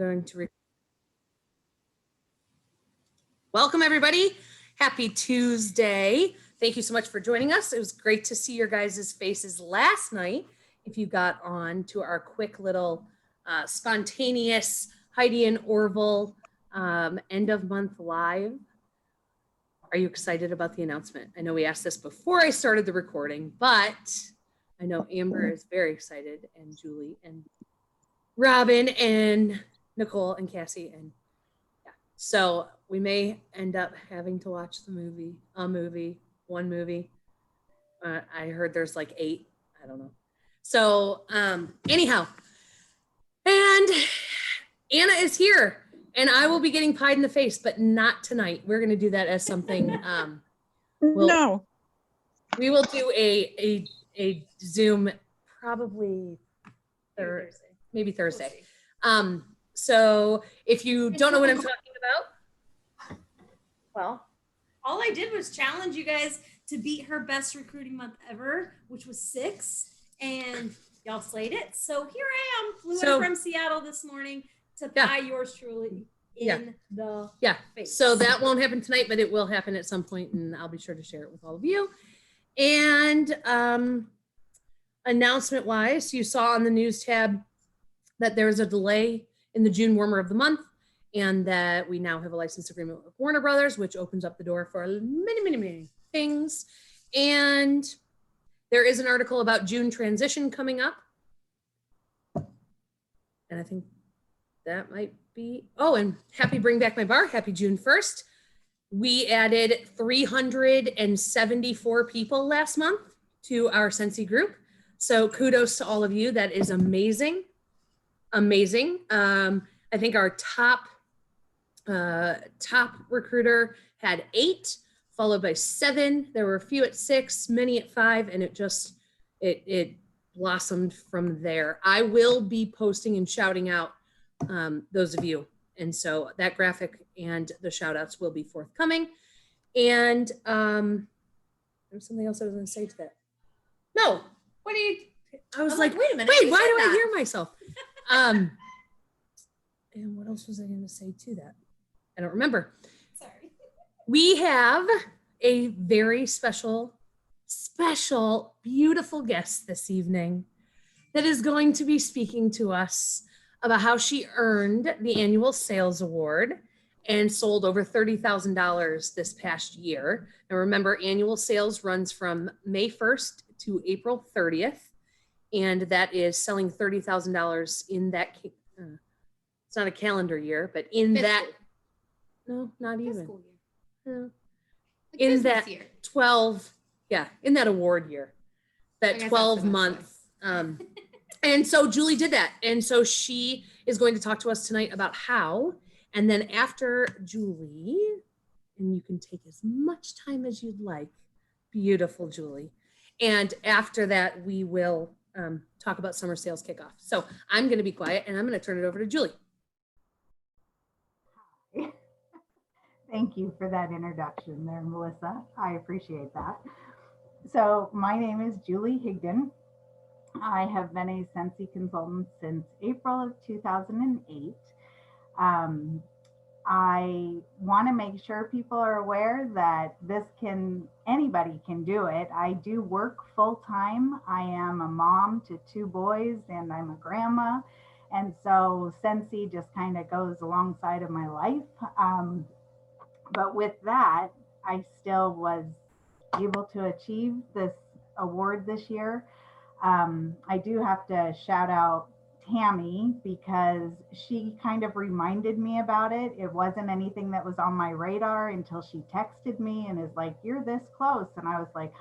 going to welcome everybody. Happy Tuesday. Thank you so much for joining us. It was great to see your guys' faces last night. If you got on to our quick little spontaneous Heidi and Orville end of month live. Are you excited about the announcement? I know we asked this before I started the recording, but I know Amber is very excited, and Julie and Robin and Nicole and Cassie, and yeah. So we may end up having to watch one movie. I heard there's like 8. I don't know. So anyhow, and Anna is here, and I will be getting pied in the face, but not tonight. We're going to do that as something. No. We will do a Zoom probably maybe Thursday. So if you don't know what I'm talking about, well, all I did was challenge you guys to beat her best recruiting month ever, which was 6, and y'all slayed it. So here I am, flew in from Seattle this morning to pie yours truly in the face. So that won't happen tonight, but it will happen at some point, and I'll be sure to share it with all of you. And announcement wise, you saw on the news tab that there was a delay in the June warmer of the month, and that we now have a license agreement with Warner Brothers, which opens up the door for many things. And there is an article about June transition coming up. And I think that might be, and happy Bring Back My Bar, happy June 1st. We added 374 people last month to our Scentsy group. So kudos to all of you. That is amazing. Amazing. I think our top recruiter had 8, followed by 7. There were a few at 6, many at 5, and it blossomed from there. I will be posting and shouting out those of you. And so that graphic and the shout outs will be forthcoming. And there's something else I was going to say to that. No, I was like, wait a minute. Wait, why do I hear myself? And what else was I going to say to that? I don't remember. Sorry. We have a very special, beautiful guest this evening that is going to be speaking to us about how she earned the annual sales award and sold over $30,000 this past year. Now remember, annual sales runs from May 1st to April 30th. And that is selling $30,000 in that, it's not a calendar year, but in that, no, not even. No. In that year. 12, in that award year, that 12 month. And so Julie did that. And so she is going to talk to us tonight about how, and then after Julie, and you can take as much time as you'd like, beautiful Julie. And after that, we will talk about summer sales kickoff. So I'm going to be quiet and I'm going to turn it over to Julie. Hi. Thank you for that introduction there, Melissa. I appreciate that. So my name is Julie Higdon. I have been a Scentsy consultant since April of 2008. I want to make sure people are aware that anybody can do it. I do work full time. I am a mom to 2 boys and I'm a grandma. And so Scentsy just kind of goes alongside of my life. But with that, I still was able to achieve this award this year. I do have to shout out Tammy because she kind of reminded me about it. It wasn't anything that was on my radar until she texted me and is like, you're this close. And I was like,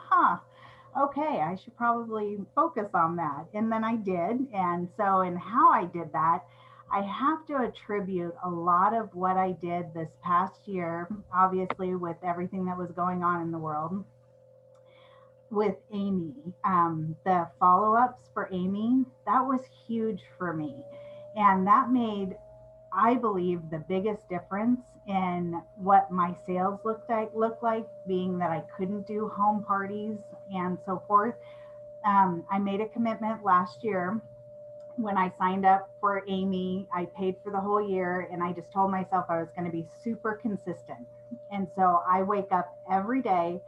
okay, I should probably focus on that. And then I did. And so in how I did that, I have to attribute a lot of what I did this past year, obviously with everything that was going on in the world, with Amy. The follow-ups for Amy, that was huge for me. And that made, I believe, the biggest difference in what my sales looked like, being that I couldn't do home parties and so forth. I made a commitment last year when I signed up for Amy, I paid for the whole year and I just told myself I was going to be super consistent. And so I wake up every day.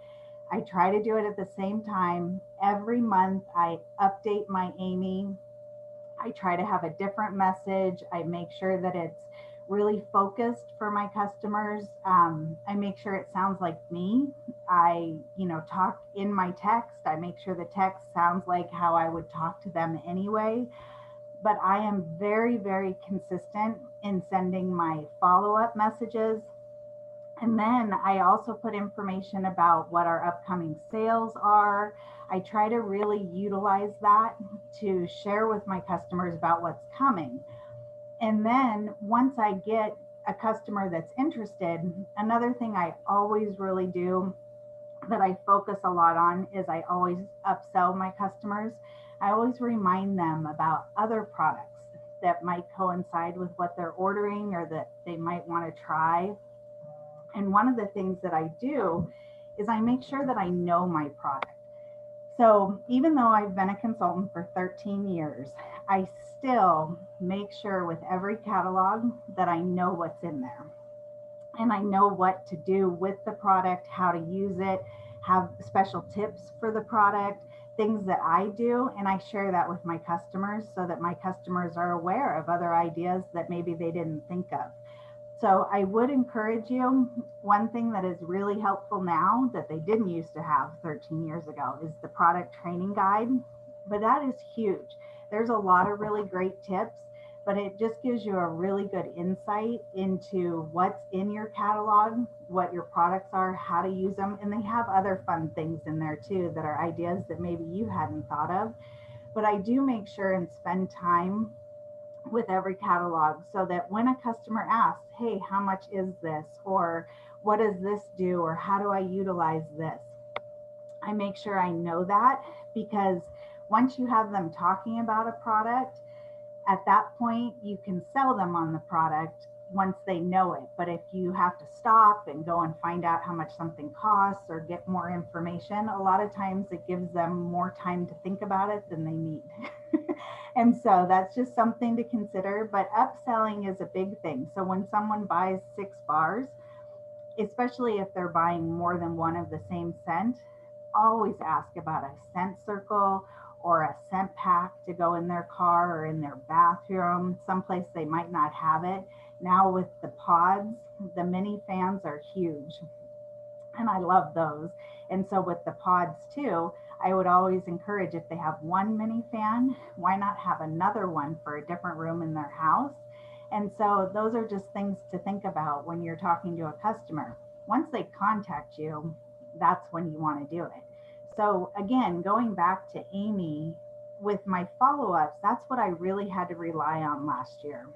I try to do it at the same time. Every month I update my Amy. I try to have a different message. I make sure that it's really focused for my customers. I make sure it sounds like me. I, talk in my text. I make sure the text sounds like how I would talk to them anyway. But I am very, very consistent in sending my follow-up messages. And then I also put information about what our upcoming sales are. I try to really utilize that to share with my customers about what's coming. And then once I get a customer that's interested, another thing I always really do that I focus a lot on is I always upsell my customers. I always remind them about other products that might coincide with what they're ordering or that they might want to try. And one of the things that I do is I make sure that I know my product. So even though I've been a consultant for 13 years, I still make sure with every catalog that I know what's in there. And I know what to do with the product, how to use it, have special tips for the product, things that I do. And I share that with my customers so that my customers are aware of other ideas that maybe they didn't think of. So I would encourage you, one thing that is really helpful now that they didn't used to have 13 years ago is the product training guide, but that is huge. There's a lot of really great tips, but it just gives you a really good insight into what's in your catalog, what your products are, how to use them. And they have other fun things in there too that are ideas that maybe you hadn't thought of. But I do make sure and spend time with every catalog so that when a customer asks, hey, how much is this? Or what does this do? Or how do I utilize this? I make sure I know that, because once you have them talking about a product, at that point, you can sell them on the product once they know it. But if you have to stop and go and find out how much something costs or get more information, a lot of times it gives them more time to think about it than they need. And so that's just something to consider. But upselling is a big thing. So when someone buys 6 bars, especially if they're buying more than one of the same scent, always ask about a scent circle or a scent pack to go in their car or in their bathroom, someplace they might not have it. Now with the pods, the mini fans are huge, and I love those. And so with the pods too, I would always encourage, if they have one mini fan, why not have another one for a different room in their house? And so those are just things to think about when you're talking to a customer. Once they contact you, that's when you want to do it. So again, going back to Amy, with my follow-ups, that's what I really had to rely on last year,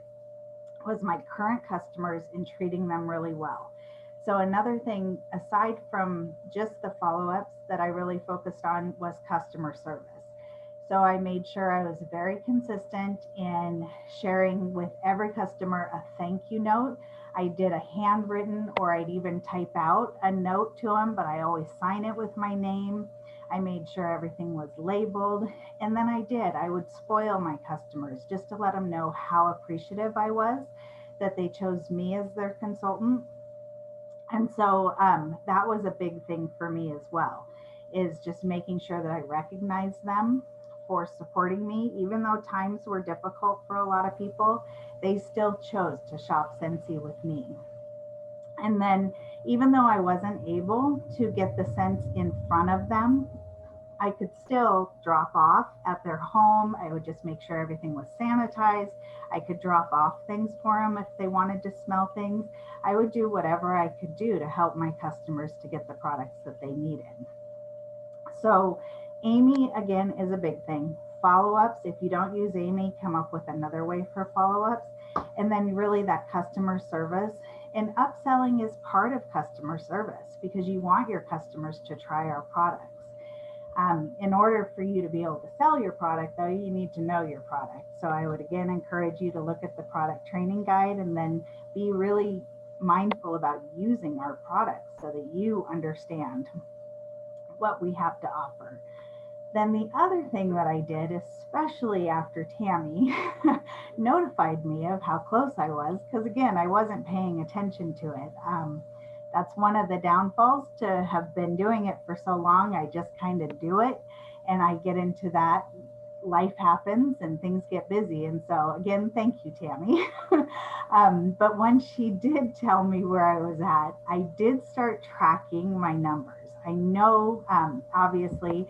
was my current customers and treating them really well. So another thing, aside from just the follow-ups that I really focused on, was customer service. So I made sure I was very consistent in sharing with every customer a thank you note. I did a handwritten, or I'd even type out a note to them, but I always sign it with my name. I made sure everything was labeled. And then I would spoil my customers just to let them know how appreciative I was that they chose me as their consultant. And so that was a big thing for me as well, is just making sure that I recognize them for supporting me. Even though times were difficult for a lot of people, they still chose to shop Scentsy with me. And then even though I wasn't able to get the scents in front of them, I could still drop off at their home. I would just make sure everything was sanitized. I could drop off things for them if they wanted to smell things. I would do whatever I could do to help my customers to get the products that they needed. So Amy, again, is a big thing. Follow-ups, if you don't use Amy, come up with another way for follow-ups. And then really that customer service. And upselling is part of customer service, because you want your customers to try our products. In order for you to be able to sell your product, though, you need to know your product. So I would again encourage you to look at the product training guide and then be really mindful about using our products so that you understand what we have to offer. Then the other thing that I did, especially after Tammy notified me of how close I was, because again, I wasn't paying attention to it. That's one of the downfalls to have been doing it for so long. I just kind of do it and I get into that. Life happens and things get busy. And so, again, thank you, Tammy. But when she did tell me where I was at, I did start tracking my numbers. I know, obviously,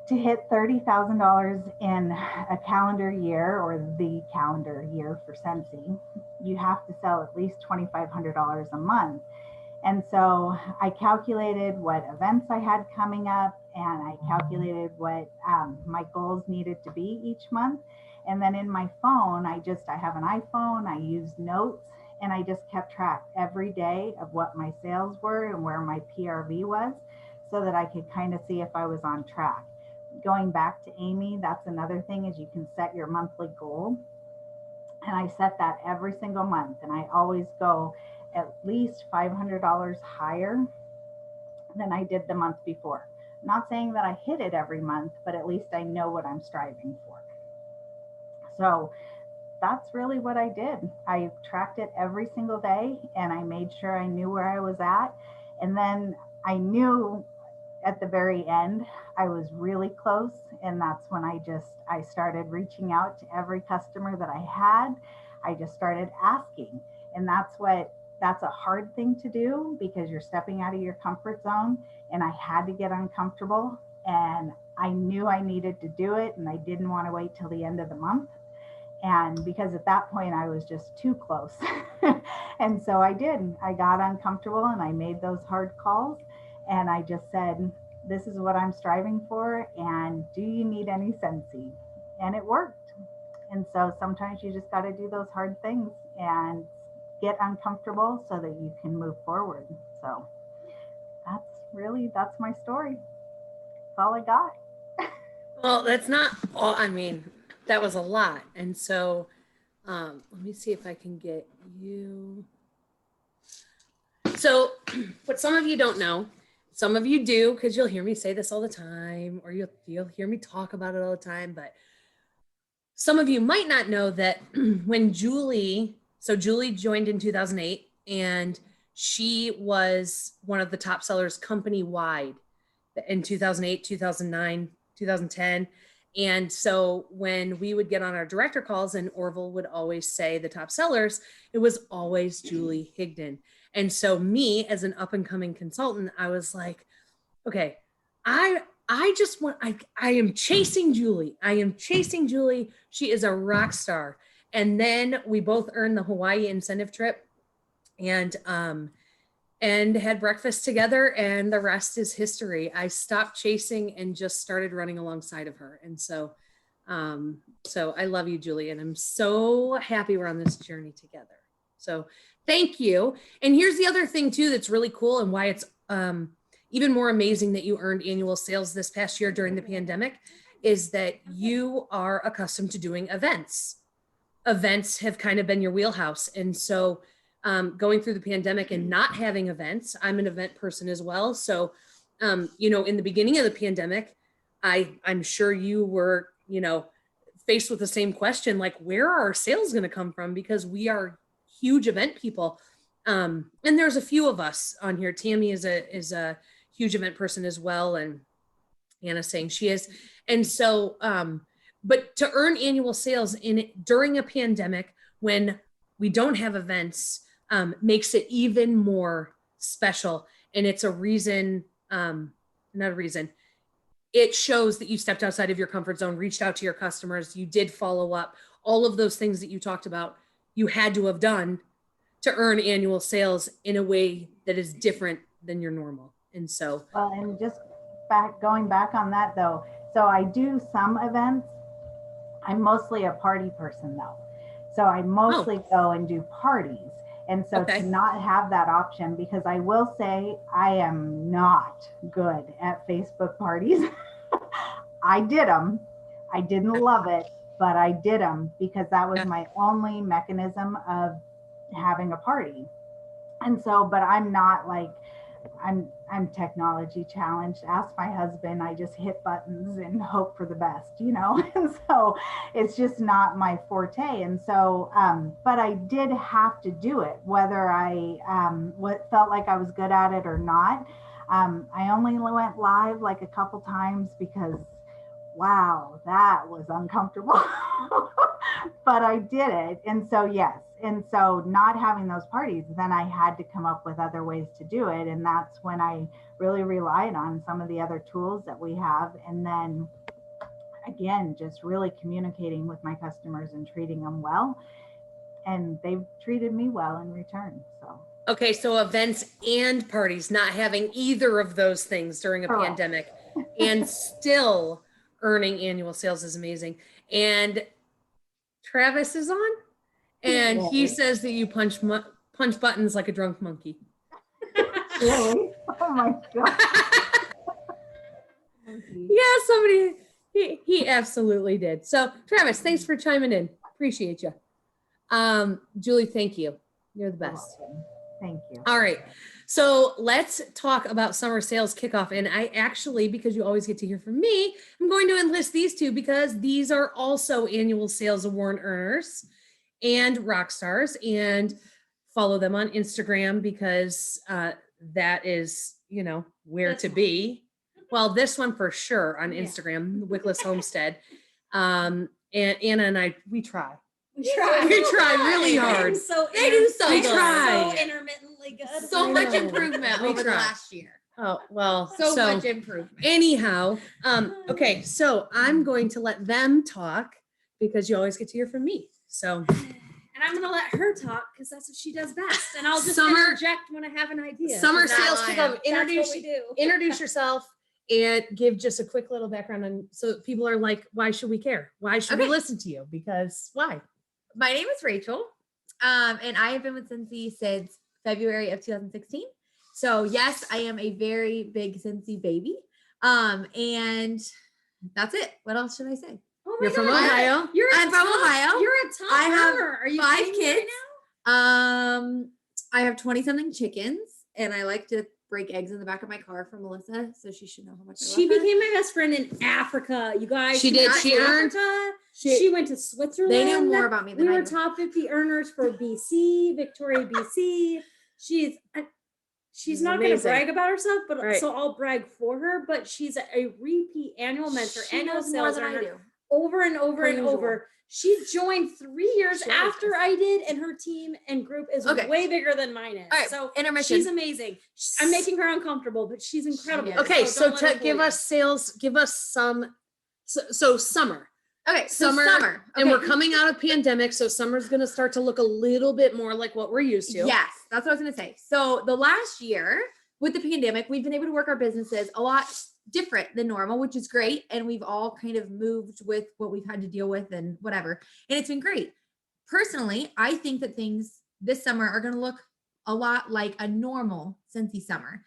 to hit $30,000 in a calendar year, or the calendar year for Scentsy, you have to sell at least $2,500 a month. And so I calculated what events I had coming up, and I calculated what my goals needed to be each month. And then in my phone, I have an iPhone, I use notes, and I just kept track every day of what my sales were and where my PRV was, so that I could kind of see if I was on track. Going back to Amy, that's another thing, is you can set your monthly goal. And I set that every single month. And I always go at least $500 higher than I did the month before. I'm not saying that I hit it every month, but at least I know what I'm striving for. So that's really what I did. I tracked it every single day and I made sure I knew where I was at. And then I knew at the very end, I was really close. And that's when I started reaching out to every customer that I had. I just started asking. And that's a hard thing to do, because you're stepping out of your comfort zone. And I had to get uncomfortable, and I knew I needed to do it. And I didn't want to wait till the end of the month. And because at that point I was just too close. And so I got uncomfortable and I made those hard calls. And I just said, this is what I'm striving for. And do you need any Scentsy? And it worked. And so sometimes you just got to do those hard things and get uncomfortable so that you can move forward. So that's my story. That's all I got. Well, that's not all. I mean, that was a lot. And so let me see if I can get you. So what some of you don't know, some of you do, because you'll hear me say this all the time, or you'll hear me talk about it all the time. But some of you might not know that when Julie joined in 2008, and she was one of the top sellers company-wide in 2008, 2009, 2010. And so when we would get on our director calls and Orville would always say the top sellers, it was always Julie Higdon. And so me, as an up and coming consultant, I was like, okay, I am chasing Julie. I am chasing Julie. She is a rock star. And then we both earned the Hawaii incentive trip and had breakfast together, and the rest is history. I stopped chasing and just started running alongside of her. And so I love you, Julie, and I'm so happy we're on this journey together. So thank you. And here's the other thing too that's really cool, and why it's even more amazing that you earned annual sales this past year during the pandemic, is that you are accustomed to doing events. Events have kind of been your wheelhouse. And so going through the pandemic and not having events, I'm an event person as well. So, in the beginning of the pandemic, I'm sure you were, faced with the same question, like, where are our sales going to come from? Because we are huge event people. And there's a few of us on here. Tammy is a huge event person as well. And Anna's saying she is. And so, but to earn annual sales during a pandemic when we don't have events makes it even more special. And it's it shows that you stepped outside of your comfort zone, reached out to your customers, you did follow up, all of those things that you talked about, you had to have done to earn annual sales in a way that is different than your normal. And so, well, and just going back on that though, so I do some events. I'm mostly a party person though. So I mostly go and do parties. And so to not have that option, because I will say I am not good at Facebook parties. I did them. I didn't love it, but I did them because that was my only mechanism of having a party. And so, but I'm not like I'm technology challenged. Ask my husband. I just hit buttons and hope for the best, you know. And so it's just not my forte. And so, but I did have to do it, whether I what felt like I was good at it or not. I only went live like a couple times because, wow, that was uncomfortable. But I did it. And so, yes. And so, not having those parties, then I had to come up with other ways to do it. And that's when I really relied on some of the other tools that we have. And then, again, just really communicating with my customers and treating them well. And they've treated me well in return. So, okay, so events and parties, not having either of those things during a Correct. pandemic and still earning annual sales is amazing. And Travis is on, and he says that you punch buttons like a drunk monkey. really? Oh my God. Yeah, somebody, he absolutely did. So Travis, thanks for chiming in. Appreciate you. Julie, thank you. You're the best. Thank you. All right. So let's talk about summer sales kickoff. And I actually, because you always get to hear from me, I'm going to enlist these two because these are also annual sales award earners and rock stars, and follow them on Instagram because that is, you know, where to be. Well, this one for sure on Instagram, Wickless Homestead. And Anna and I, we try. We try really hard. They do so We good. try. So intermittently good. So I much know. improvement We over the try. last year. Oh, well, So much improvement. anyhow, okay, so I'm going to let them talk because you always get to hear from me. So, And I'm going to let her talk because that's what she does best. And I'll just Summer- interject when I have an idea. summer Not sales lying. kickoff, That's what we do. introduce yourself and give just a quick little background on, so people are like, why should we care? Why should we Okay. listen to you? Because why? My name is Rachel, and I have been with Scentsy since February of 2016. So yes, I am a very big Scentsy baby. And that's it. What else should I say? Oh my You're from God. Ohio? I'm from Ohio. You're a top I have earner. Are you 5 kidding me kids. right I have 20 something chickens, and I like to break eggs in the back of my car for Melissa, so she should know how much I now? She love her. became my best friend in Africa. You guys. She did. went She to earned- Africa. She went to Switzerland. They knew more about me than We I were do. top 50 earners for BC, Victoria, BC. She's not going to Amazing. brag about herself, but Right. so I'll brag for her. But she's a repeat annual mentor, She annual knows more sales than I earner, do. over and over Per and usual. over. She joined 3 years She after does. I did, and her team and group is Okay. way bigger than mine is. All right, So intermission. she's amazing. I'm making her uncomfortable, but she's incredible. She is. Okay, so don't let her give fool you. us sales, give us some, so summer. Okay, so Summer, summer. And Okay. we're coming out of pandemic, so summer's going to start to look a little bit more like what we're used to. Yes, that's what I was going to say. So the last year with the pandemic, we've been able to work our businesses a lot different than normal, which is great. And we've all kind of moved with what we've had to deal with and whatever. And it's been great. Personally, I think that things this summer are going to look a lot like a normal Scentsy summer.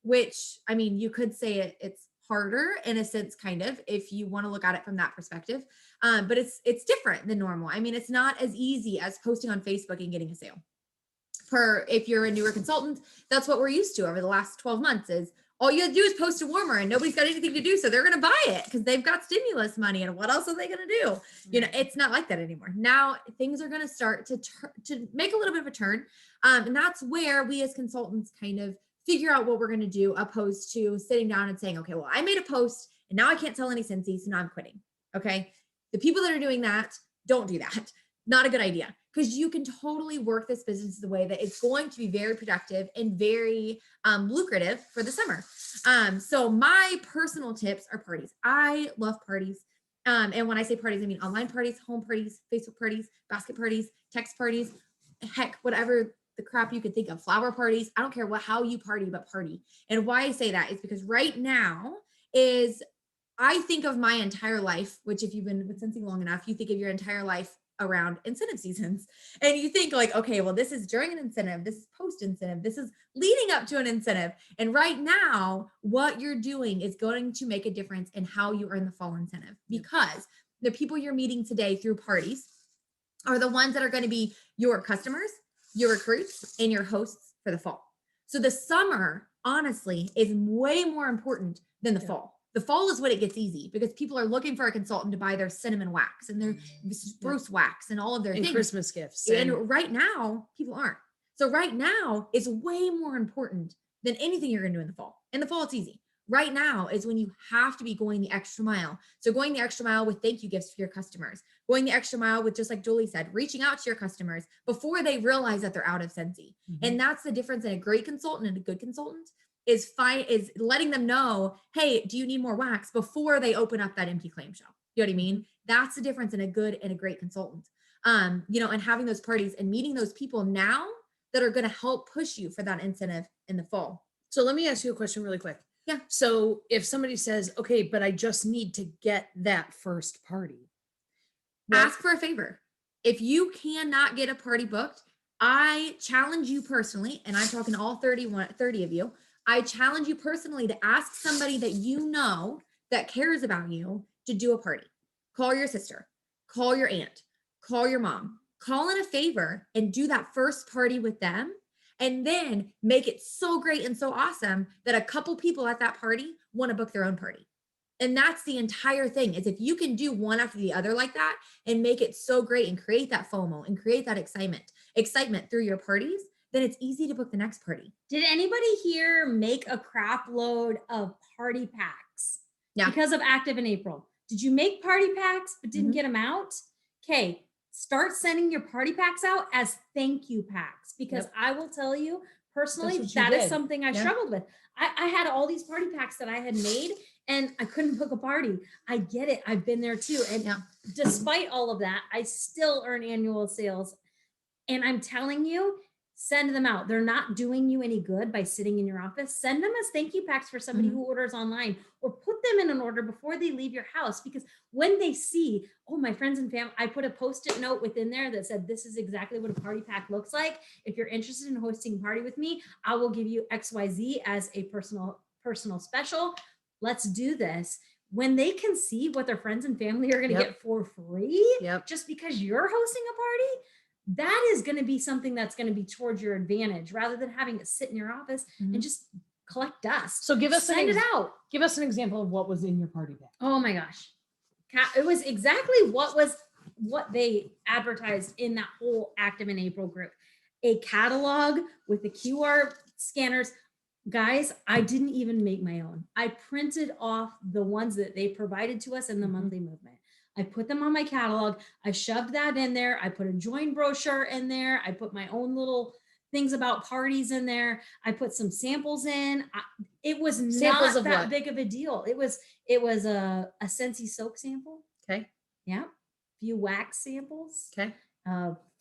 Which, I mean, you could say it's harder in a sense, kind of, if you want to look at it from that perspective. But it's different than normal. I mean, it's not as easy as posting on Facebook and getting a sale. If you're a newer consultant, that's what we're used to over the last 12 months is all you have to do is post a warmer and nobody's got anything to do. So they're going to buy it because they've got stimulus money. And what else are they going to do? You know, it's not like that anymore. Now things are going to start to make a little bit of a turn. And that's where we as consultants kind of figure out what we're going to do, opposed to sitting down and saying, okay, well, I made a post and now I can't sell any Scentsy, so now I'm quitting. Okay. The people that are doing that, don't do that. Not a good idea, because you can totally work this business the way that it's going to be very productive and very lucrative for the summer. So my personal tips are parties. I love parties. And when I say parties, I mean online parties, home parties, Facebook parties, basket parties, text parties, heck, whatever the crap you could think of, flower parties. I don't care how you party, but party. And why I say that is because right now I think of my entire life, which if you've been with Scentsy long enough, you think of your entire life around incentive seasons. And you think like, okay, well, this is during an incentive, this is post incentive, this is leading up to an incentive. And right now, what you're doing is going to make a difference in how you earn the fall incentive, because the people you're meeting today through parties are the ones that are going to be your customers, your recruits, and your hosts for the fall. So the summer, honestly, is way more important than the fall. The fall is when it gets easy because people are looking for a consultant to buy their cinnamon wax and their spruce wax and all of their things. Christmas gifts. And right now, people aren't. So right now is way more important than anything you're going to do in the fall. In the fall, it's easy. Right now is when you have to be going the extra mile. So going the extra mile with thank you gifts for your customers, going the extra mile with, just like Julie said, reaching out to your customers before they realize that they're out of Scentsy. And that's the difference in a great consultant and a good consultant is letting them know, hey, do you need more wax before they open up that empty clamshell? You know what I mean? That's the difference in a good and a great consultant. You know, and having those parties and meeting those people now that are going to help push you for that incentive in the fall. So let me ask you a question really quick. Yeah. So if somebody says, okay, but I just need to get that first party. Ask for a favor. If you cannot get a party booked, I challenge you personally, and I'm talking to all 30 of you, I challenge you personally to ask somebody that you know that cares about you to do a party. Call your sister, call your aunt, call your mom, call in a favor and do that first party with them. And then make it so great and so awesome that a couple people at that party want to book their own party. And that's the entire thing is if you can do one after the other like that and make it so great and create that FOMO and create that excitement through your parties, then it's easy to book the next party. Did anybody here make a crap load of party packs? Yeah. Because of Active in April. Did you make party packs but didn't get them out? Okay. Start sending your party packs out as thank you packs because I will tell you personally, that is something I struggled with. I had all these party packs that I had made and I couldn't book a party. I get it. I've been there too. And despite all of that, I still earn annual sales. And I'm telling you, send them out. They're not doing you any good by sitting in your office. Send them as thank you packs for somebody who orders online or put them in an order before they leave your house. Because when they see, oh, my friends and family, I put a Post-it note within there that said, this is exactly what a party pack looks like. If you're interested in hosting a party with me, I will give you XYZ as a personal special. Let's do this. When they can see what their friends and family are going to get for free, just because you're hosting a party, that is going to be something that's going to be towards your advantage rather than having it sit in your office and just collect dust. So send it out. Give us an example of what was in your party pack. Oh my gosh. It was exactly what they advertised in that whole Active in April group. A catalog with the QR scanners. Guys, I didn't even make my own. I printed off the ones that they provided to us in the monthly movement. I put them on my catalog. I shoved that in there. I put a join brochure in there. I put my own little things about parties in there. I put some samples in. It was not that big of a deal. It was a Scentsy soap sample. Okay. Yeah. A few wax samples. Okay.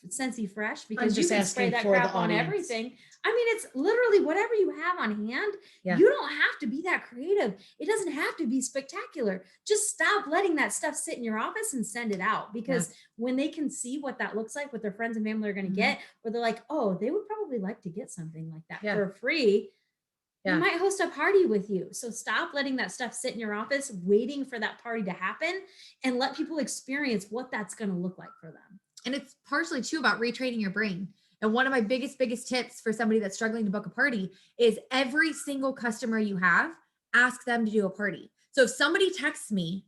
Scentsy Fresh because you can spray that crap on everything. I mean, it's literally whatever you have on hand. Yeah. You don't have to be that creative. It doesn't have to be spectacular. Just stop letting that stuff sit in your office and send it out because when they can see what that looks like, what their friends and family are going to get, where they're like, oh, they would probably like to get something like that for free. They might host a party with you. So stop letting that stuff sit in your office, waiting for that party to happen and let people experience what that's going to look like for them. And it's partially too about retraining your brain. And one of my biggest tips for somebody that's struggling to book a party is every single customer you have, ask them to do a party. So if somebody texts me,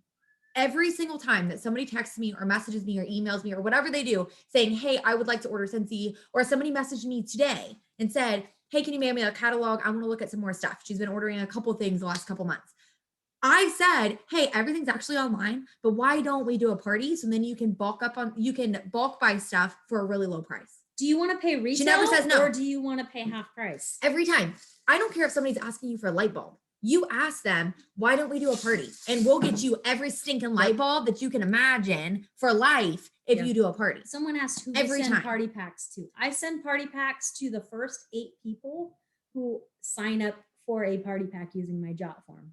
every single time that somebody texts me or messages me or emails me or whatever they do saying, hey, I would like to order Scentsy, or somebody messaged me today and said, hey, can you mail me a catalog? I want to look at some more stuff. She's been ordering a couple things the last couple months. I said, hey, everything's actually online, but why don't we do a party? So then you can bulk buy stuff for a really low price. Do you want to pay retail? She never says no. Or do you want to pay half price? Every time. I don't care if somebody's asking you for a light bulb. You ask them, why don't we do a party? And we'll get you every stinking light bulb that you can imagine for life if you do a party. Someone asked who we send party packs to. I send party packs to the first 8 people who sign up for a party pack using my jot form.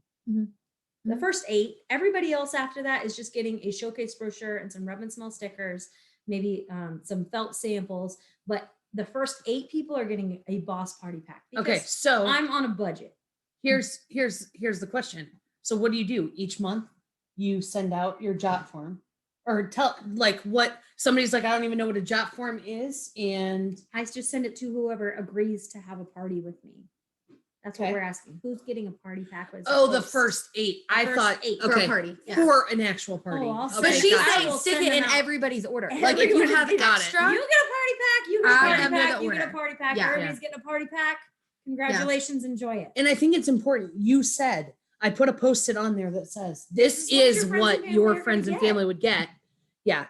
The first 8, everybody else after that is just getting a showcase brochure and some rub and smell stickers, maybe some felt samples. But the first 8 people are getting a boss party pack. Okay, so I'm on a budget. Here's the question. So what do you do each month? You send out your jot form, or tell like what somebody's like, I don't even know what a jot form is, and I just send it to whoever agrees to have a party with me. That's what Okay. we're asking. Who's getting a party pack? Was Oh, the first 8. I first thought 8. For a okay. party. Yeah. For an actual party. Oh, I'll But okay, she's I saying will stick send it in them out. everybody's order. Like if you Everybody have got it. extra, You get a party pack. You get a Add party them to pack. the You get a order. party pack. Yeah. Everybody's getting a party pack. Congratulations. Enjoy it. And I think it's important. You said I put a post-it on there that says this This is what your friends and family would get. Yeah.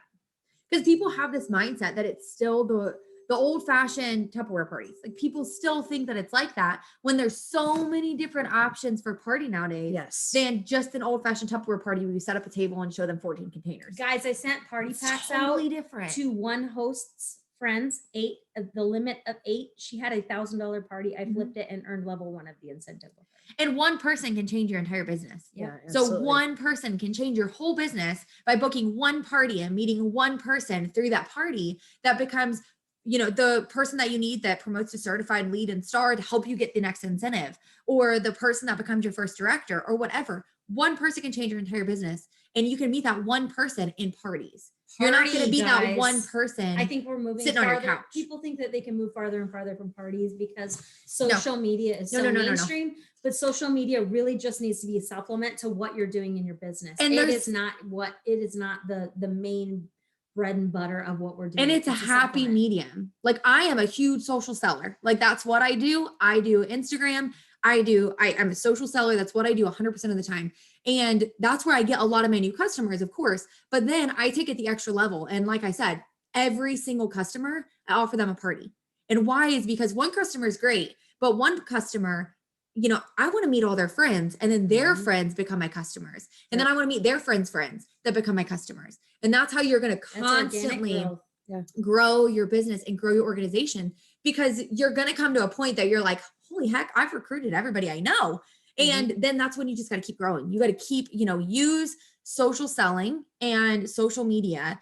because people have this mindset that it's still the old fashioned Tupperware parties. Like people still think that it's like that when there's so many different options for party nowadays Yes. than just an old fashioned Tupperware party where you set up a table and show them 14 containers. Guys, I sent party It's packs totally out different. to one host's friends, 8, the limit of 8. She had a $1,000 party. I flipped it and earned level 1 of the incentive with her. And one person can change your entire business. Yeah. So absolutely. one person can change your whole business by booking one party and meeting one person through that party that becomes, the person that you need that promotes to certified lead and star to help you get the next incentive, or the person that becomes your first director or whatever. One person can change your entire business and you can meet that one person in parties. You're not going to be that one person. I think we're moving sitting on your farther. couch. People think that they can move farther and farther from parties because social media is so No. mainstream. But social media really just needs to be a supplement to what you're doing in your business. And it is not the main bread and butter of what we're doing. And it's a happy supplement. medium. Like I am a huge social seller. Like that's what I do. I do Instagram. I'm a social seller. That's what I do 100% of the time. And that's where I get a lot of my new customers, of course. But then I take it the extra level. And like I said, every single customer, I offer them a party. And why is because one customer is great, but one customer, I want to meet all their friends and then their friends become my customers. And then I want to meet their friends' friends that become my customers. And that's how you're going to That's organic constantly growth. grow your business and grow your organization, because you're going to come to a point that you're like, holy heck, I've recruited everybody I know. And then that's when you just got to keep growing. You got to keep, use social selling and social media,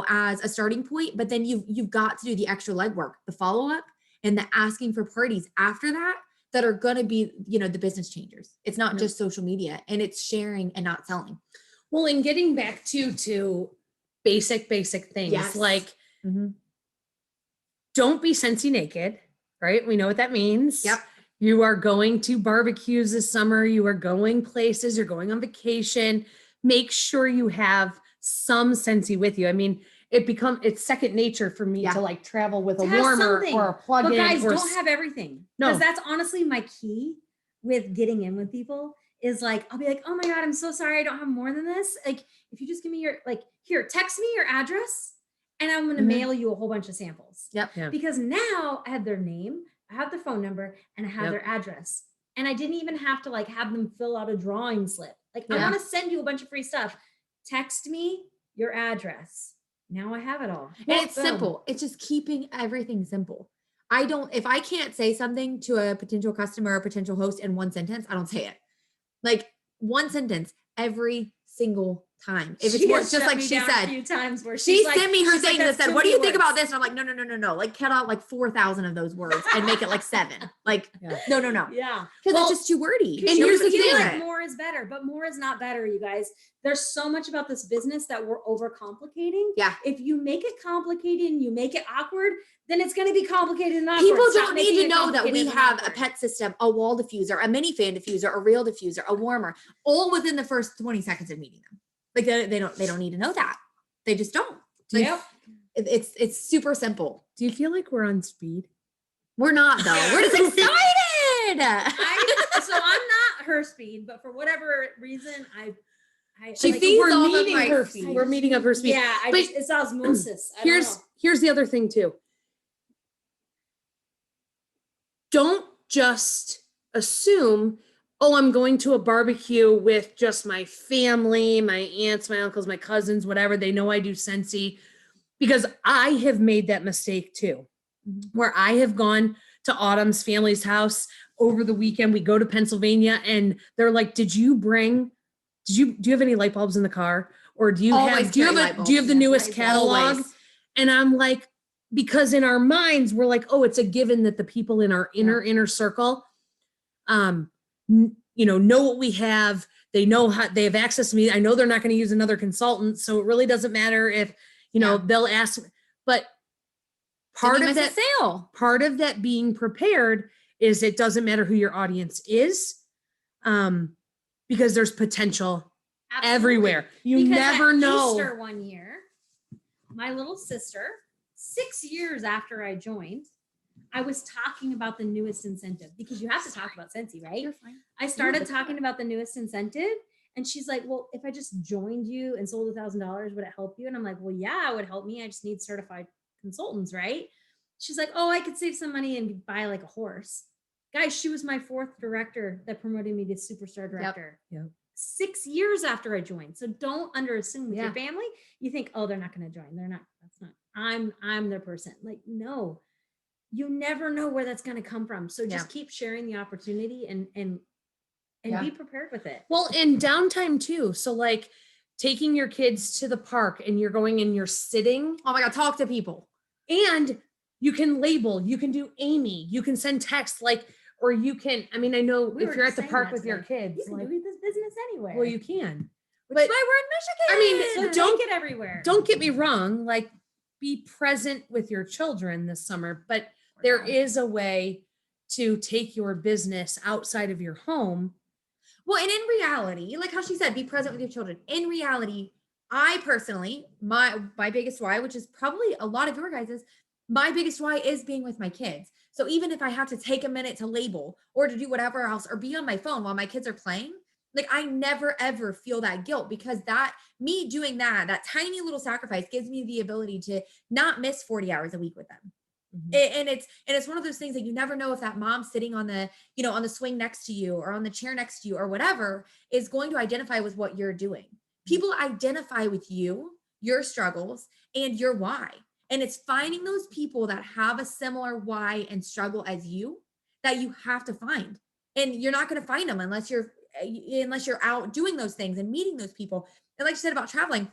as a starting point, but then you've got to do the extra legwork, the follow-up and the asking for parties after that are going to be, the business changers. It's not just social media, and it's sharing and not selling. Well, and getting back to basic things Yes. like don't be Scentsy naked, right? We know what that means. Yep. You are going to barbecues this summer. You are going places. You're going on vacation. Make sure you have some Scentsy with you. I mean, it's second nature for me to like travel with To a have warmer something. or a plug-in. But guys, or don't have everything. No. Because that's honestly my key with getting in with people is like, I'll be like, oh my God, I'm so sorry. I don't have more than this. Like, if you just give me here, text me your address and I'm going to mail you a whole bunch of samples. Yep. Yeah. Because now I have their name, I have their phone number, and I have Yep. their address. And I didn't even have to have them fill out a drawing slip. I Yeah. want to send you a bunch of free stuff. Text me your address. Now I have it all. And it's Boom. simple. It's just keeping everything simple. If I can't say something to a potential customer or potential host in one sentence, I don't say it. Like one sentence every single time. If it's She more, has just shut like me she down a said, few times where she she's like- sent me her she's like, thing that "That's said, too what do you many think about words." this? And I'm like, no. Like cut out like 4,000 of those words and make it like 7. Like, Yeah. no. Yeah. Because Well, it's just too wordy. and here's the You feel thing. like more is better, but more is not better, you guys. There's so much about this business that we're overcomplicating. Yeah. If you make it complicated and you make it awkward, then it's going to be complicated and awkward. People Stop don't need making to it know that we complicated and have a awkward. pet system, a wall diffuser, a mini fan diffuser, a real diffuser, a warmer, all within the first 20 seconds of meeting them. Like they don't need to know that. They just don't. Like, Yep. It's super simple. Do you feel like we're on speed? We're not though. We're just excited. So I'm not her speed, but for whatever reason, She like, feeds we're off of meeting my her speed. speed. We're meeting up her speed. Yeah, But it's osmosis. I don't know. Here's the other thing too. Don't just assume, oh, I'm going to a barbecue with just my family, my aunts, my uncles, my cousins, whatever. They know I do Scentsy, because I have made that mistake too, where I have gone to Autumn's family's house over the weekend. We go to Pennsylvania and they're like, do you have any light bulbs in the car? Or do you Always have carry light the bulbs. newest Light bulbs. catalog? Always. And I'm like, because in our minds, we're like, oh, it's a given that the people in our inner circle, know what we have. They know how they have access to me. I know they're not going to use another consultant. So it really doesn't matter if, they'll ask, but part Did you of miss a that sale. part of that being prepared is it doesn't matter who your audience is, because there's potential everywhere. You Because never at know. Easter one year, my little sister, 6 years after I joined, I was talking about the newest incentive because you have to talk about Scentsy, right? You're fine. I started talking about the newest incentive, and she's like, well, if I just joined you and sold $1,000, would it help you? And I'm like, well, yeah, it would help me. I just need certified consultants, right? She's like, oh, I could save some money and buy like a horse. Guys, she was my 4th director that promoted me to superstar director. Yep. 6 years after I joined. So don't underassume with Yeah. your family. You think, oh, they're not going to join. They're not. That's not. I'm their person. Like, no, you never know where that's going to come from. So just keep sharing the opportunity and be prepared with it. Well, and downtime too. So like taking your kids to the park and you're going and you're sitting. Oh my God, talk to people. And you can label, you can do Amy, you can send text, like, or you can, I mean, I know We were if you're at the saying park that with your today. kids, You can like, do this business anywhere. well, you can. Which But is why we're in Michigan. I mean, so don't- take it everywhere. Don't get me wrong, like be present with your children this summer, but there is a way to take your business outside of your home. Well, and in reality, like how she said, be present with your children. In reality, I personally, my biggest why, which is probably a lot of your guys's, my biggest why is being with my kids. So even if I have to take a minute to label or to do whatever else or be on my phone while my kids are playing, like I never ever feel that guilt because that me doing that tiny little sacrifice gives me the ability to not miss 40 hours a week with them. And it's one of those things that you never know if that mom sitting on the, on the swing next to you or on the chair next to you or whatever is going to identify with what you're doing. People identify with you, your struggles, and your why. And it's finding those people that have a similar why and struggle as you that you have to find. And you're not going to find them unless you're out doing those things and meeting those people. And like you said about traveling,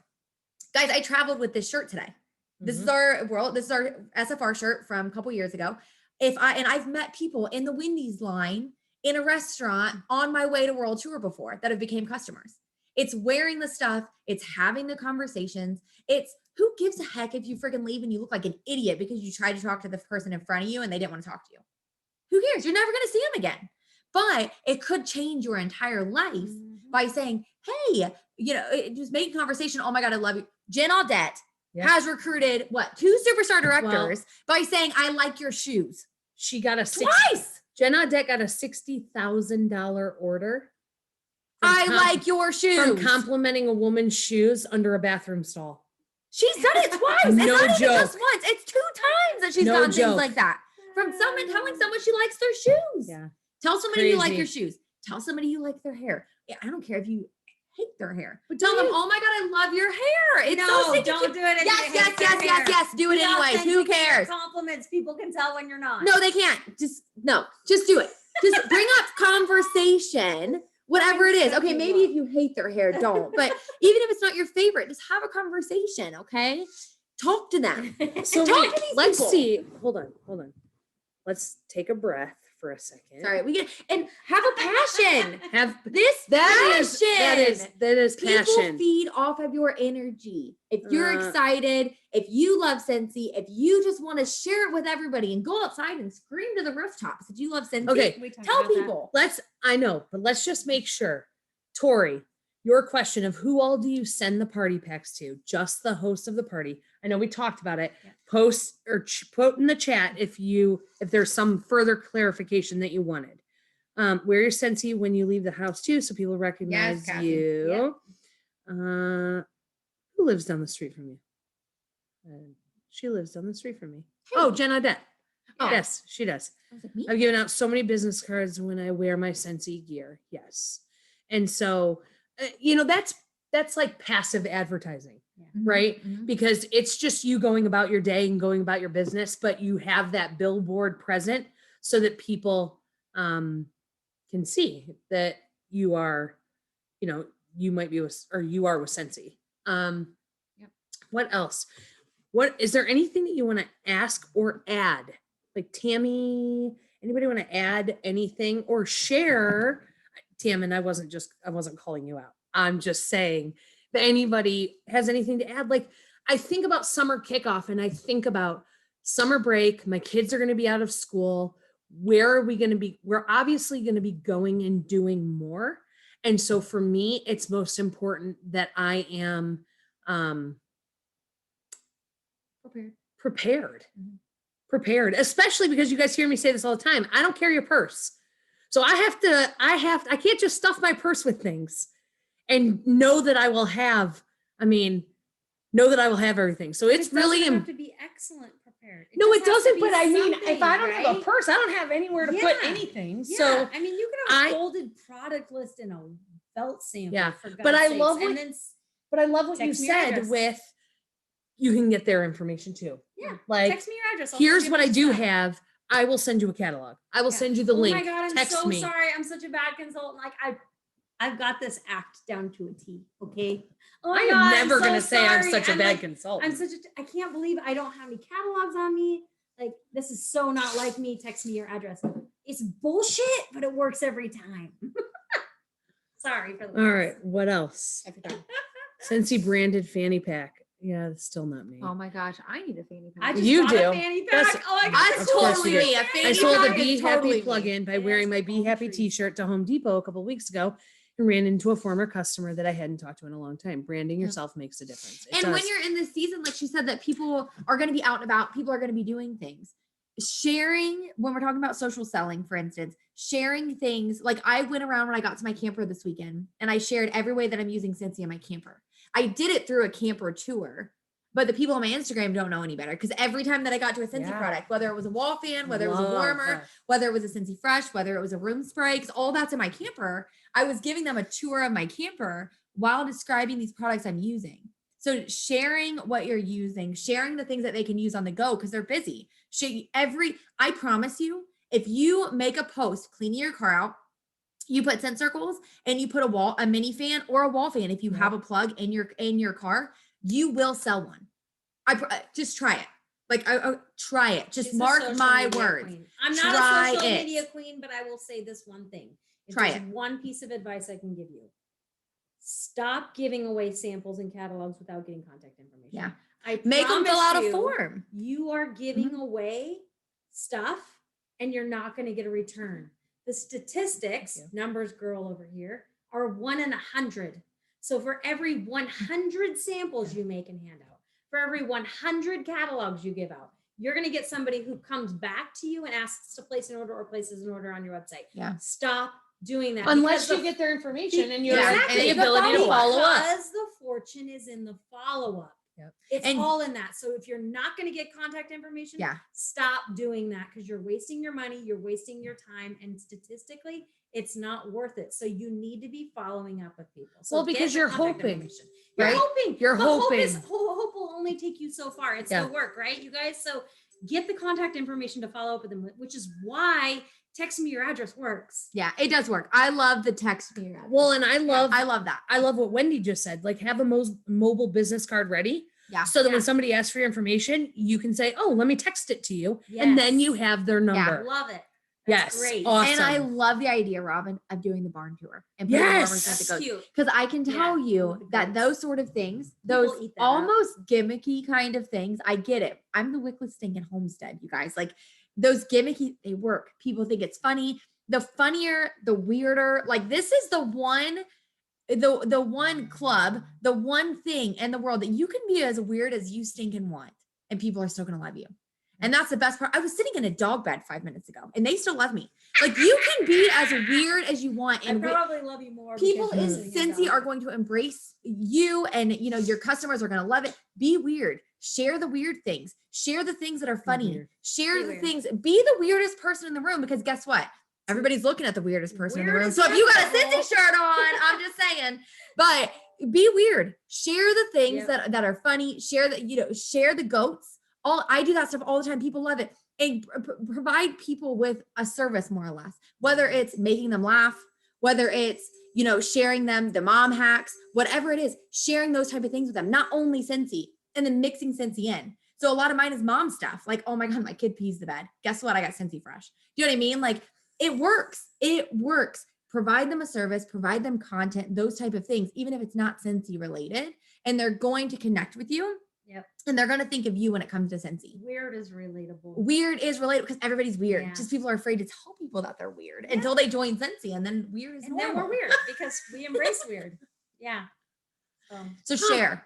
guys, I traveled with this shirt today. This is our SFR shirt from a couple years ago. I've met people in the Wendy's line in a restaurant on my way to World Tour before that have became customers. It's wearing the stuff. It's having the conversations. It's who gives a heck if you freaking leave and you look like an idiot because you tried to talk to the person in front of you and they didn't want to talk to you. Who cares? You're never going to see them again. But it could change your entire life by saying, hey, just making conversation. Oh my God, I love you. Jen Audette has recruited 2 superstar directors by saying, I like your shoes. She got twice. Jen Audette got a $60,000 order. I like your shoes. From complimenting a woman's shoes under a bathroom stall. She's done it twice. No it's not even joke. just once. It's 2 times that she's No done joke. things like that. From someone telling someone she likes their shoes. Yeah. Tell somebody you like Crazy. your shoes. Tell somebody you like their hair. Yeah, I don't care if you hate their hair. But tell them, oh my God, I love your hair. It's so sick. Don't do it. Yes. Do it anyways. Who cares? Compliments. People can tell when you're not. No, they can't. Just do it. Just bring up conversation, whatever it is. Okay, maybe if you hate their hair, don't. But even if it's not your favorite, just have a conversation, okay? Talk to them. So Talk wait, to these let's people. see. Hold on. Let's take a breath for a second. Sorry, and have a passion. Have This that passion. is People passion. feed off of your energy. If you're excited, if you love Scentsy, if you just want to share it with everybody and go outside and scream to the rooftops that you love Scentsy, Okay, tell people. I know, but let's just make sure. Tori, your question of who all do you send the party packs to? Just the host of the party. I know we talked about it. Yeah. Post or put in the chat if there's some further clarification that you wanted. Wear your Scentsy when you leave the house too, so people recognize Kathy. you. Who lives down the street from you? She lives down the street from me. Oh, Jen Audette. Oh. Yes, she does. I was like, me? I've given out so many business cards when I wear my Scentsy gear. Yes. And so, that's like passive advertising, right? Mhm. Because it's just you going about your day and going about your business, but you have that billboard present so that people can see that you are, you might be with, or you are with Scentsy. What else? Is there anything that you want to ask or add? Like Tammy, anybody want to add anything or share? Tam, and I wasn't calling you out. I'm just saying that anybody has anything to add. Like I think about summer kickoff and I think about summer break. My kids are going to be out of school. where are we going to be? We're obviously going to be going and doing more. And so for me, it's most important that I am prepared, especially because you guys hear me say this all the time. I don't carry a purse. So I can't just stuff my purse with things and know that I will have everything. So it's really have to be excellent prepared. No, it just has to doesn't. be But I mean, if something, I don't have a right? purse, I don't have anywhere to put Yeah. anything. Yeah, So I mean, you could have a folded product list and a belt sample. Yeah, for God's but I sakes, love and what- then But I love what you Text me your said address. with you can get their information too. Yeah, Like, text me your address. I'll here's send you what a I do stuff. have. I will send you a catalog. I will Yeah. send you the link. Oh my God, I'm Text so me. sorry. I'm such a bad consultant. Like I've got this act down to a T. Okay. Oh my I am God, never I'm so going to say I'm sorry. such a I'm bad like, consultant. I can't believe I don't have any catalogs on me. Like, this is so not like me. Text me your address. It's bullshit, but it works every time. Sorry for the All right. What else? Every time. Scentsy branded fanny pack. Yeah, it's still not me. Oh my gosh, I need a fanny I pack. just You bought do. a fanny pack. That's- Oh my God. That's Of course totally you do. me. A I fanny sold a pack Be is Happy totally me. plug-in by It wearing has my the Be palm Happy trees. t-shirt to Home Depot a couple weeks ago and ran into a former customer that I hadn't talked to in a long time. Branding yourself makes a difference. It And when does. you're in this season, like she said, that people are going to be out and about, people are going to be doing things. Sharing, when we're talking about social selling, for instance, sharing things. Like I went around when I got to my camper this weekend and I shared every way that I'm using Scentsy in my camper. I did it through a camper tour, but the people on my Instagram don't know any better because every time that I got to a Scentsy Yeah. product, whether it was a wall fan, whether it was a Love warmer, that. whether it was a Scentsy Fresh, whether it was a room spray, because all that's in my camper, I was giving them a tour of my camper while describing these products I'm using. So sharing what you're using, sharing the things that they can use on the go because they're busy. I promise you, if you make a post cleaning your car out, you put scent circles and you put a mini fan or a wall fan. If you have a plug in your car, you will sell one. Just try it. Like try it. Just She's a mark social my media words. queen. I'm not Try a social it. media queen, but I will say this one thing. If Try there's it. one piece of advice I can give you. Stop giving away samples and catalogs without getting contact information. Yeah. I Make them fill promise out a you, form. You are giving away stuff and you're not going to get a return. The statistics, numbers girl over here, are 1 in 100. So for every 100 samples you make and hand out, for every 100 catalogs you give out, you're going to get somebody who comes back to you and asks to place an order or places an order on your website. Yeah. Stop doing that. Unless because you get their information and you're Exactly. and the ability to follow up. Because the fortune is in the follow-up. Yep. It's And- all in that. So if you're not going to get contact information, Yeah. stop doing that because you're wasting your money, you're wasting your time, and statistically, it's not worth it. So you need to be following up with people. So Well, get because the you're contact hoping, information. You're right? hoping. You're But hoping. Hope will only take you so far. It's Yeah. the work, right, you guys? So get the contact information to follow up with them, which is why text me your address works. Yeah, it does work. I love the text me. Well, and I love that. I love what Wendy just said. Like have a mobile business card ready. Yeah. So that Yeah. when somebody asks for your information, you can say, "Oh, let me text it to you," Yes. and then you have their number. Love it. Yes. That's great. Awesome. And I love the idea, Robin, of doing the barn tour and putting Yes. farmers at the That's goats. cute. Because I can tell Yeah, you with the that goats. those sort of things, People those eat that up. almost gimmicky kind of things, I get it. I'm the wickless stinking homestead, you guys. Like those gimmicky, they work. People think it's funny. The funnier, the weirder. Like this is the one club, the one thing in the world that you can be as weird as you stinking want, and people are still gonna love you. And that's the best part. I was sitting in a dog bed 5 minutes ago, and they still love me. Like you can be as weird as you want, I and probably love you more. people in because you're sitting Scentsy down. are going to embrace you, and your customers are going to love it. Be weird. Share the weird things. Share the things that are funny. weird. Share Be the weird. things. Be the weirdest person in the room, because guess what? Everybody's looking at the weirdest person in the room. Weirdest So if you got a people. Scentsy shirt on, I'm just saying. But be weird. Share the things Yep. that are funny. Share share the goats. I do that stuff all the time. People love it. And provide people with a service, more or less, whether it's making them laugh, whether it's sharing them the mom hacks, whatever it is, sharing those type of things with them. Not only Scentsy, and then mixing Scentsy in. So a lot of mine is mom stuff. Like, oh my God, my kid pees the bed. Guess what? I got Scentsy Fresh. Do you know what I mean? Like it works. It works. Provide them a service, provide them content, those type of things, even if it's not Scentsy related, and they're going to connect with you. Yep. And they're going to think of you when it comes to Scentsy. Weird is relatable. Weird is relatable because everybody's weird. Yeah. Just people are afraid to tell people that they're weird until they join Scentsy, and then weird is And then normal. we're weird because we embrace weird. Yeah. So share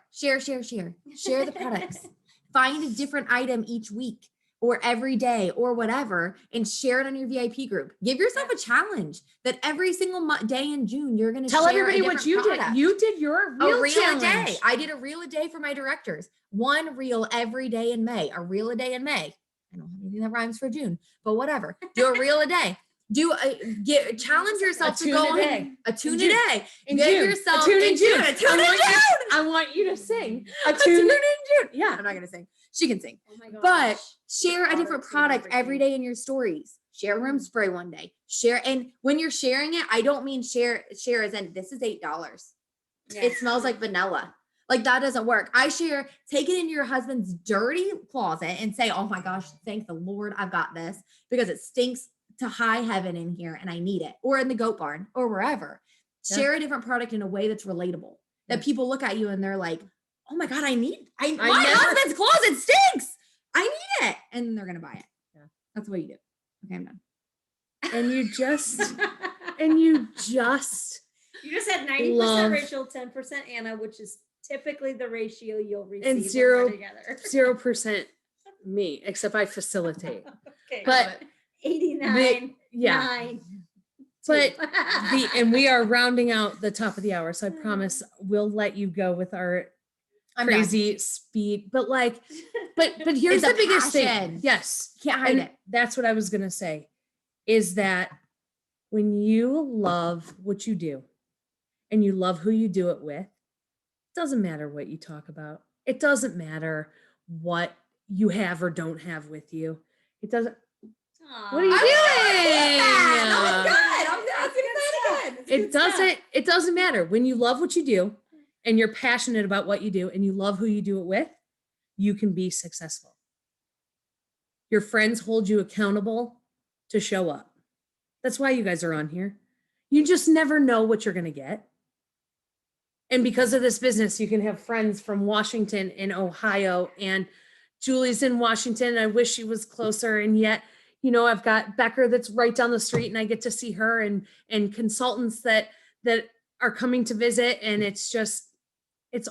the products. Find a different item each week or every day or whatever, and share it on your VIP group. Give yourself a challenge that every single day in June, you're going to Tell share everybody a what you different did. product. You did your A reel reel challenge. a day. I did a reel a day for my directors. 1 reel every day in May. A reel a day in May. I don't have anything that rhymes for June, but whatever. Do a reel a day. Challenge yourself to tune go a on day. a tune In a day. In Get June. yourself a tune in June. A tune in June. I want you to sing A tune in June. Yeah. I'm not gonna sing. She can sing. Oh my gosh. But share a different Auto-tune product every everything. day in your stories. Share room spray one day. Share, and when you're sharing it, I don't mean share as in this is $8. Yeah. It smells like vanilla. Like that doesn't work. I share, take it into your husband's dirty closet and say, oh my gosh, thank the Lord I've got this because it stinks to high heaven in here and I need it. Or in the goat barn or wherever. Yeah. Share a different product in a way that's relatable. That people look at you and they're like, oh my God, my never- husband's closet stinks. I need it. And they're going to buy it. Yeah. That's what you do. Okay, I'm done. And you just You just had 90% Love- Rachel, 10% Anna, which is typically the ratio you'll receive And when zero- we're together. 0% me, except I facilitate. Okay. But 89. yeah. 9. But 2. and we are rounding out the top of the hour. So I promise we'll let you go with our I'm done. crazy speed. But here's It's a the biggest passion. thing. Yes. Can't hide And it. that's what I was gonna say, is that when you love what you do and you love who you do it with, it doesn't matter what you talk about. It doesn't matter what you have or don't have with you. It doesn't. What are you I doing? was good. I was gonna say it again. It doesn't matter. When you love what you do and you're passionate about what you do and you love who you do it with, you can be successful. Your friends hold you accountable to show up. That's why you guys are on here. You just never know what you're going to get. And because of this business, you can have friends from Washington and Ohio, and Julie's in Washington. I wish she was closer. And yet, I've got Becker that's right down the street and I get to see her, and consultants that are coming to visit. And it's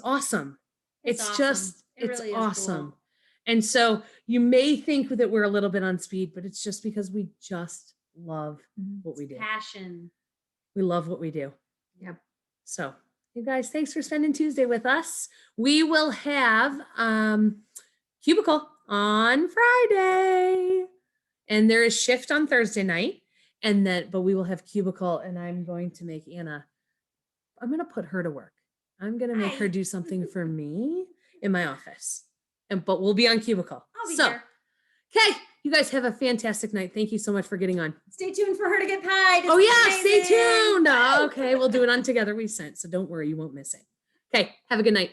awesome. It's awesome. It really is awesome. cool. And so you may think that we're a little bit on speed, but it's just because we just love what we do. Passion. We love what we do. Yep. So you guys, thanks for spending Tuesday with us. We will have Cubicle on Friday, and there is shift on Thursday night, but we will have Cubicle, and I'm going to make Anna, I'm going to put her to work. I'm going to make her do something for me in my office, but we'll be on Cubicle. I'll be so, here. okay, you guys have a fantastic night. Thank you so much for getting on. Stay tuned for her to get pied. Oh yeah, stay amazing. tuned. Okay, we'll do it on Together We Scent, so don't worry, you won't miss it. Okay, have a good night.